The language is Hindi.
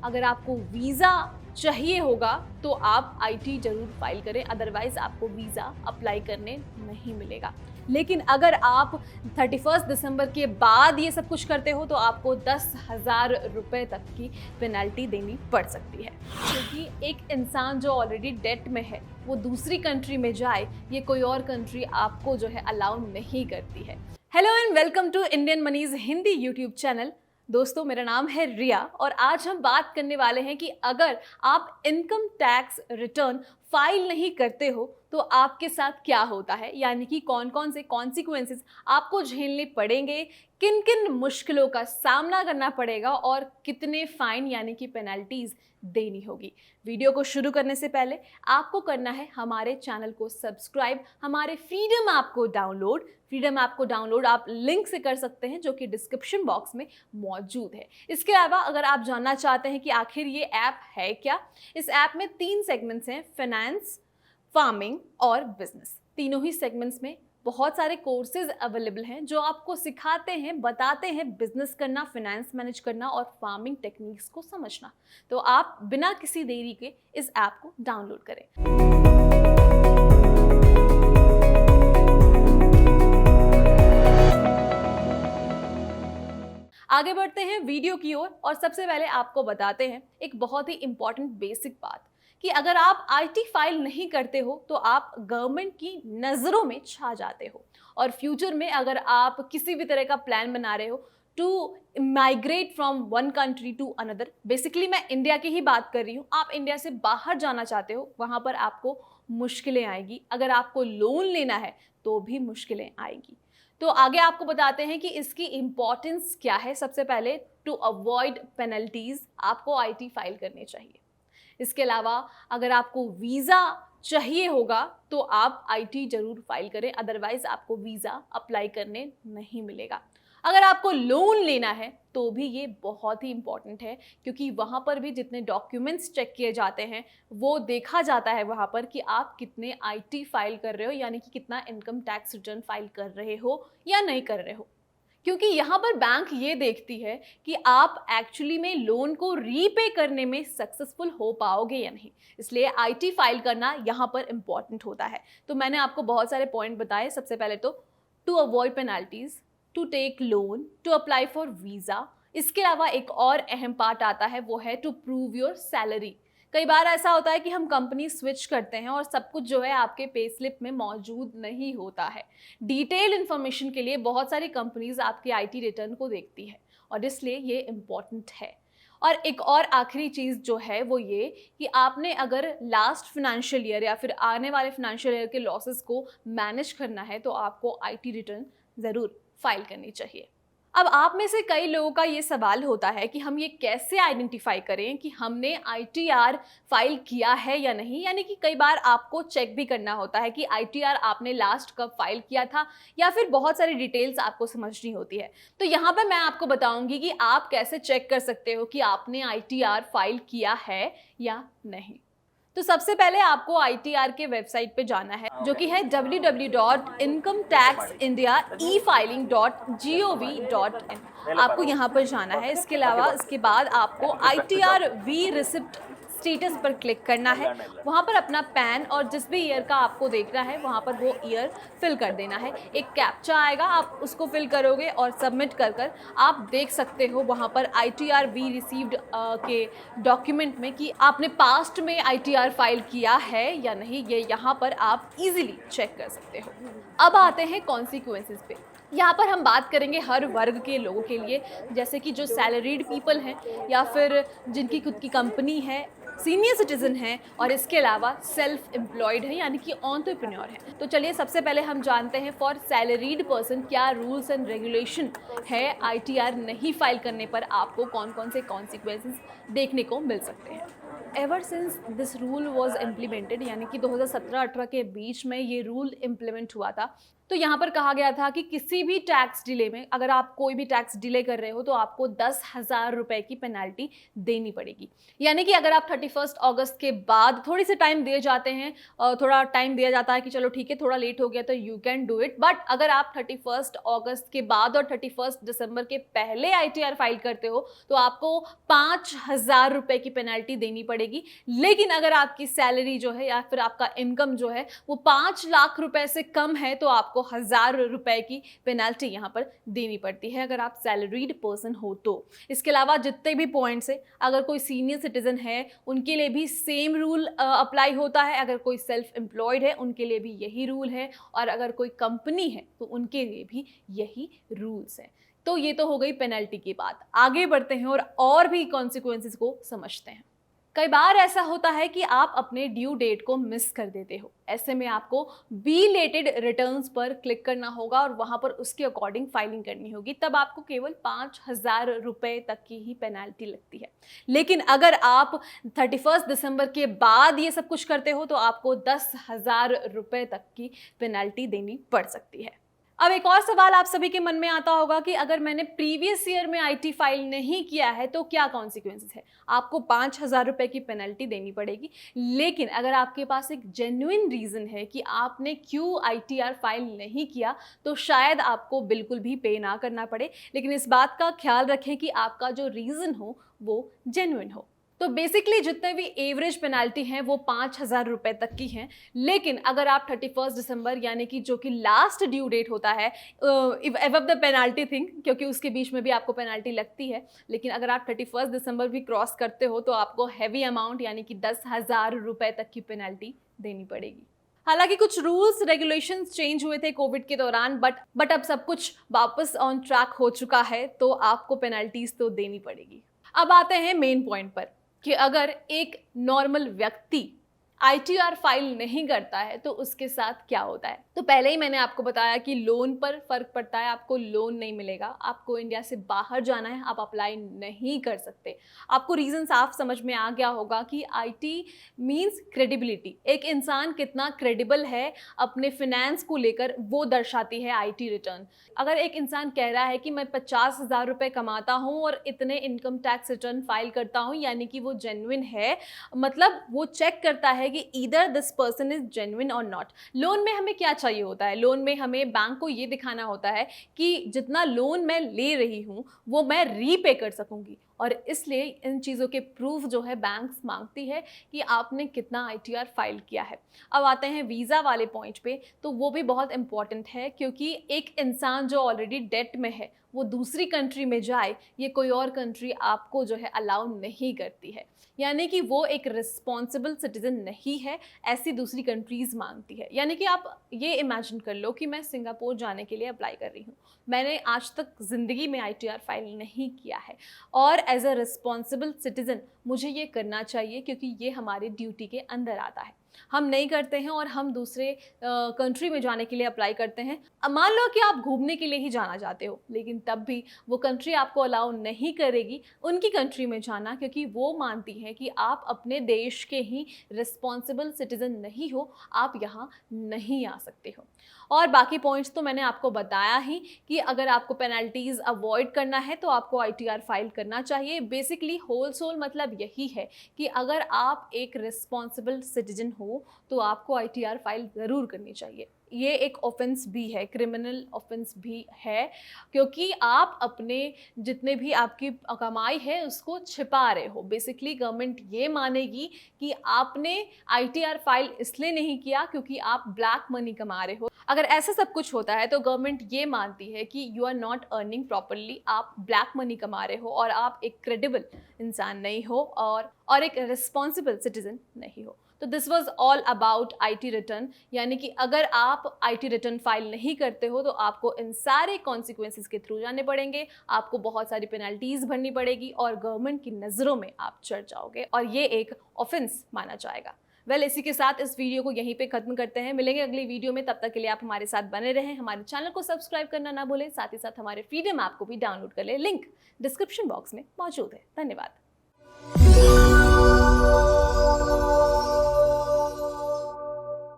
अगर आपको वीज़ा चाहिए होगा तो आप आईटी जरूर फाइल करें, अदरवाइज आपको वीज़ा अप्लाई करने नहीं मिलेगा। लेकिन अगर आप 31 दिसंबर के बाद ये सब कुछ करते हो तो आपको 10,000 रुपये तक की पेनल्टी देनी पड़ सकती है, क्योंकि एक इंसान जो ऑलरेडी डेट में है वो दूसरी कंट्री में जाए, ये कोई और कंट्री आपको जो है अलाउ नहीं करती है। Hello and welcome to Indian Money's Hindi YouTube channel. दोस्तों, मेरा नाम है रिया और आज हम बात करने वाले हैं कि अगर आप इनकम टैक्स रिटर्न फाइल नहीं करते हो तो आपके साथ क्या होता है, यानी कि कौन कौन से कॉन्सिक्वेंसेस आपको झेलने पड़ेंगे, किन किन मुश्किलों का सामना करना पड़ेगा और कितने फाइन यानी कि पेनल्टीज देनी होगी। वीडियो को शुरू करने से पहले आपको करना है हमारे चैनल को सब्सक्राइब, हमारे फ्रीडम ऐप को डाउनलोड। फ्रीडम ऐप को डाउनलोड आप लिंक से कर सकते हैं जो कि डिस्क्रिप्शन बॉक्स में मौजूद है। इसके अलावा अगर आप जानना चाहते हैं कि आखिर ये ऐप है क्या, इस ऐप में 3 सेगमेंट्स हैं, फाइनेंस, फार्मिंग और बिजनेस। तीनों ही सेगमेंट्स में बहुत सारे कोर्सेज अवेलेबल हैं जो आपको सिखाते हैं, बताते हैं बिजनेस करना, फाइनेंस मैनेज करना और फार्मिंग टेक्निक्स को समझना। तो आप बिना किसी देरी के इस ऐप को डाउनलोड करें। आगे बढ़ते हैं वीडियो की ओर और सबसे पहले आपको बताते हैं एक बहुत ही इंपॉर्टेंट बेसिक बात कि अगर आप आईटी फाइल नहीं करते हो तो आप गवर्नमेंट की नज़रों में छा जाते हो। और फ्यूचर में अगर आप किसी भी तरह का प्लान बना रहे हो to migrate from one country to another, basically मैं इंडिया की ही बात कर रही हूँ, आप इंडिया से बाहर जाना चाहते हो, वहाँ पर आपको मुश्किलें आएगी। अगर आपको लोन लेना है तो भी मुश्किलें आएगी। तो आगे आपको बताते हैं कि इसकी इम्पॉर्टेंस क्या है। सबसे पहले, टू अवॉइड पेनल्टीज आपको आईटी फाइल करनी चाहिए। इसके अलावा अगर आपको वीज़ा चाहिए होगा तो आप आईटी जरूर फाइल करें, अदरवाइज आपको वीज़ा अप्लाई करने नहीं मिलेगा। अगर आपको लोन लेना है तो भी ये बहुत ही इंपॉर्टेंट है, क्योंकि वहाँ पर भी जितने डॉक्यूमेंट्स चेक किए जाते हैं वो देखा जाता है वहाँ पर कि आप कितने आईटी फाइल कर रहे हो, यानी कि कितना इनकम टैक्स रिटर्न फाइल कर रहे हो या नहीं कर रहे हो। क्योंकि यहाँ पर बैंक ये देखती है कि आप एक्चुअली में लोन को रीपे करने में सक्सेसफुल हो पाओगे या नहीं, इसलिए आईटी फाइल करना यहाँ पर इम्पॉर्टेंट होता है। तो मैंने आपको बहुत सारे पॉइंट बताए। सबसे पहले तो to avoid penalties, to take loan, to apply for visa. इसके अलावा एक और अहम पार्ट आता है, वो है टू प्रूव योर सैलरी। कई बार ऐसा होता है कि हम कंपनी स्विच करते हैं और सब कुछ जो है आपके पे स्लिप में मौजूद नहीं होता है। डिटेल इन्फॉर्मेशन के लिए बहुत सारी कंपनीज आपके आईटी रिटर्न को देखती है और इसलिए ये इम्पॉर्टेंट है। और एक और आखिरी चीज़ जो है वो ये कि आपने अगर लास्ट फाइनेंशियल ईयर या फिर आने वाले फाइनेंशियल ईयर के लॉसेस को मैनेज करना है तो आपको आईटी रिटर्न ज़रूर फाइल करनी चाहिए। अब आप में से कई लोगों का ये सवाल होता है कि हम ये कैसे आइडेंटिफाई करें कि हमने आईटीआर फाइल किया है या नहीं, यानी कि कई बार आपको चेक भी करना होता है कि आईटीआर आपने लास्ट कब फाइल किया था या फिर बहुत सारी डिटेल्स आपको समझनी होती है। तो यहाँ पर मैं आपको बताऊंगी कि आप कैसे चेक कर सकते हो कि आपने आईटीआर फाइल किया है या नहीं। तो सबसे पहले आपको आईटीआर के वेबसाइट पे जाना है जो कि है www.incometaxindia.efiling.gov.in। आपको यहाँ पर जाना है। इसके अलावा इसके बाद आपको आईटीआर वी रिसिप्ट स्टेटस पर क्लिक करना है। वहाँ पर अपना पैन और जिस भी ईयर का आपको देखना है वहाँ पर वो ईयर फिल कर देना है। एक कैप्चा आएगा, आप उसको फिल करोगे और सबमिट कर कर आप देख सकते हो वहाँ पर आईटीआर वी रिसीव्ड के डॉक्यूमेंट में कि आपने पास्ट में आईटीआर फाइल किया है या नहीं। ये यहाँ पर आप इजीली चेक कर सकते हो। अब आते हैं कॉन्सिक्वेंसेस पे। यहाँ पर हम बात करेंगे हर वर्ग के लोगों के लिए, जैसे कि जो सैलरीड पीपल हैं या फिर जिनकी खुद की कंपनी है, सीनियर सिटीजन हैं और इसके अलावा सेल्फ एम्प्लॉयड है यानी कि एंटरप्रेन्योर है। तो चलिए सबसे पहले हम जानते हैं फॉर सैलरीड पर्सन क्या रूल्स एंड रेगुलेशन है, आईटीआर नहीं फाइल करने पर आपको कौन कौन से कॉन्सिक्वेंसेस देखने को मिल सकते हैं। Ever since this rule was implemented, यानी कि 2017-18 के बीच में ये रूल इम्प्लीमेंट हुआ था, तो यहाँ पर कहा गया था कि किसी भी टैक्स डिले में अगर आप कोई भी टैक्स डिले कर रहे हो तो आपको 10,000 रुपए की पेनाल्टी देनी पड़ेगी। यानी कि अगर आप 31 अगस्त के बाद थोड़ी सी टाइम दिए जाते हैं, थोड़ा टाइम दिया जाता है कि चलो ठीक है थोड़ा लेट हो गया तो you can do it, but अगर आप 31 अगस्त के बाद और 31 दिसंबर के पहले ITR फाइल करते हो तो आपको 5,000 रुपए की पेनाल्टी देनी पड़ेगी। लेकिन अगर आपकी सैलरी जो है या फिर आपका इनकम जो है वो 5 लाख रुपए से कम है तो आपको 1,000 रुपए की पेनाल्टी यहां पर देनी पड़ती है अगर आप सैलरीड पर्सन हो तो। इसके अलावा जितने भी पॉइंट्स है, अगर कोई सीनियर सिटीजन है उनके लिए भी सेम रूल अप्लाई होता है, अगर कोई सेल्फ एम्प्लॉयड है उनके लिए भी यही रूल है, और अगर कोई कंपनी है तो उनके लिए भी यही रूल्स है। तो ये तो हो गई पेनल्टी की बात। आगे बढ़ते हैं और भी कॉन्सिक्वेंसेस को समझते हैं। कई बार ऐसा होता है कि आप अपने ड्यू डेट को मिस कर देते हो। ऐसे में आपको बिलेटेड रिटर्न्स पर क्लिक करना होगा और वहां पर उसके अकॉर्डिंग फाइलिंग करनी होगी। तब आपको केवल 5,000 रुपए तक की ही पेनाल्टी लगती है। लेकिन अगर आप 31 दिसंबर के बाद ये सब कुछ करते हो तो आपको 10,000 रुपए तक की पेनाल्टी देनी पड़ सकती है। अब एक और सवाल आप सभी के मन में आता होगा कि अगर मैंने प्रीवियस ईयर में IT फाइल नहीं किया है तो क्या कॉन्सिक्वेंसेस है। आपको 5,000 रुपए की पेनल्टी देनी पड़ेगी। लेकिन अगर आपके पास एक जेन्युइन रीजन है कि आपने क्यों ITR फाइल नहीं किया तो शायद आपको बिल्कुल भी पे ना करना पड़े। लेकिन इस बात का ख्याल रखें कि आपका जो रीजन हो वो जेन्युइन हो। तो बेसिकली जितने भी एवरेज पेनाल्टी हैं वो 5,000 रुपए तक की हैं। लेकिन अगर आप 31 दिसंबर यानी कि जो कि लास्ट ड्यू डेट होता है एबव द पेनाल्टी थिंग, क्योंकि उसके बीच में भी आपको पेनाल्टी लगती है, लेकिन अगर आप 31 दिसंबर भी क्रॉस करते हो तो आपको हैवी अमाउंट यानी कि 10,000 रुपए तक की पेनाल्टी देनी पड़ेगी। हालांकि कुछ रूल्स रेगुलेशंस चेंज हुए थे कोविड के दौरान, बट अब सब कुछ वापस ऑन ट्रैक हो चुका है तो आपको पेनल्टीज तो देनी पड़ेगी। अब आते हैं मेन पॉइंट पर कि अगर एक नॉर्मल व्यक्ति ITR फाइल नहीं करता है तो उसके साथ क्या होता है। तो पहले ही मैंने आपको बताया कि लोन पर फर्क पड़ता है, आपको लोन नहीं मिलेगा, आपको इंडिया से बाहर जाना है, आप अप्लाई नहीं कर सकते। आपको रीजन साफ समझ में आ गया होगा कि IT मींस क्रेडिबिलिटी। एक इंसान कितना क्रेडिबल है अपने फिनेंस को लेकर वो दर्शाती है IT रिटर्न। अगर एक इंसान कह रहा है कि मैं 50,000 रुपए कमाता हूँ और इतने इनकम टैक्स रिटर्न फाइल करता हूँ, यानी कि वो जेन्युइन है, मतलब वो चेक करता है कि either this person is genuine और नॉट। लोन में हमें क्या चाहिए होता है, लोन में हमें बैंक को ये दिखाना होता है कि जितना लोन मैं ले रही हूँ वो मैं रीपे कर सकूंगी, और इसलिए इन चीज़ों के प्रूफ जो है बैंक्स मांगती है कि आपने कितना ITR फाइल किया है। अब आते हैं वीज़ा वाले पॉइंट पे, तो वो भी बहुत इंपॉर्टेंट है क्योंकि एक इंसान जो ऑलरेडी डेट में है वो दूसरी कंट्री में जाए, ये कोई और कंट्री आपको जो है अलाउ नहीं करती है, यानी कि वो एक रिस्पॉन्सिबल सिटीजन नहीं है, ऐसी दूसरी कंट्रीज मांगती है। यानी कि आप ये इमेजिन कर लो कि मैं सिंगापुर जाने के लिए अप्लाई कर रही हूँ, मैंने आज तक ज़िंदगी में ITR फाइल नहीं किया है, और एज अ रिस्पॉन्सिबल सिटीजन मुझे ये करना चाहिए क्योंकि ये हमारी ड्यूटी के अंदर आता है। हम नहीं करते हैं और हम दूसरे कंट्री में जाने के लिए अप्लाई करते हैं। मान लो कि आप घूमने के लिए ही जाना चाहते हो, लेकिन तब भी वो कंट्री आपको अलाउ नहीं करेगी उनकी कंट्री में जाना, क्योंकि वो मानती है कि आप अपने देश के ही रिस्पॉन्सिबल सिटीजन नहीं हो, आप यहाँ नहीं आ सकते हो। और बाकी पॉइंट्स तो मैंने आपको बताया ही कि अगर आपको पेनल्टीज अवॉइड करना है तो आपको ITR फाइल करना चाहिए। बेसिकली होल सोल मतलब यही है कि अगर आप एक रिस्पॉन्सिबल सिटीजन हो तो आपको ITR फाइल ज़रूर करनी चाहिए। ये एक ऑफेंस भी है, क्रिमिनल ऑफेंस भी है, क्योंकि आप अपने जितने भी आपकी कमाई है उसको छिपा रहे हो। बेसिकली गवर्नमेंट ये मानेगी कि आपने ITR फाइल इसलिए नहीं किया क्योंकि आप ब्लैक मनी कमा रहे हो। अगर ऐसा सब कुछ होता है तो गवर्नमेंट ये मानती है कि you are not earning properly, आप ब्लैक मनी कमा रहे हो और आप एक क्रेडिबल इंसान नहीं हो और एक रिस्पॉन्सिबल सिटीजन नहीं हो। तो this was all about IT return, यानी कि अगर आप IT रिटर्न फाइल नहीं करते हो तो आपको इन सारे कॉन्सिक्वेंसेस के थ्रू जाने पड़ेंगे, आपको बहुत सारी पेनल्टीज भरनी पड़ेगी और गवर्नमेंट की नज़रों में आप चढ़ जाओगे और ये एक ऑफेंस माना जाएगा। इसी के साथ इस वीडियो को यहीं पे खत्म करते हैं। मिलेंगे अगली वीडियो में, तब तक के लिए आप हमारे साथ बने रहें। हमारे चैनल को सब्सक्राइब करना ना भूलें, साथ ही साथ हमारे फ्रीडम ऐप को भी डाउनलोड कर लें, लिंक डिस्क्रिप्शन बॉक्स में मौजूद है। धन्यवाद।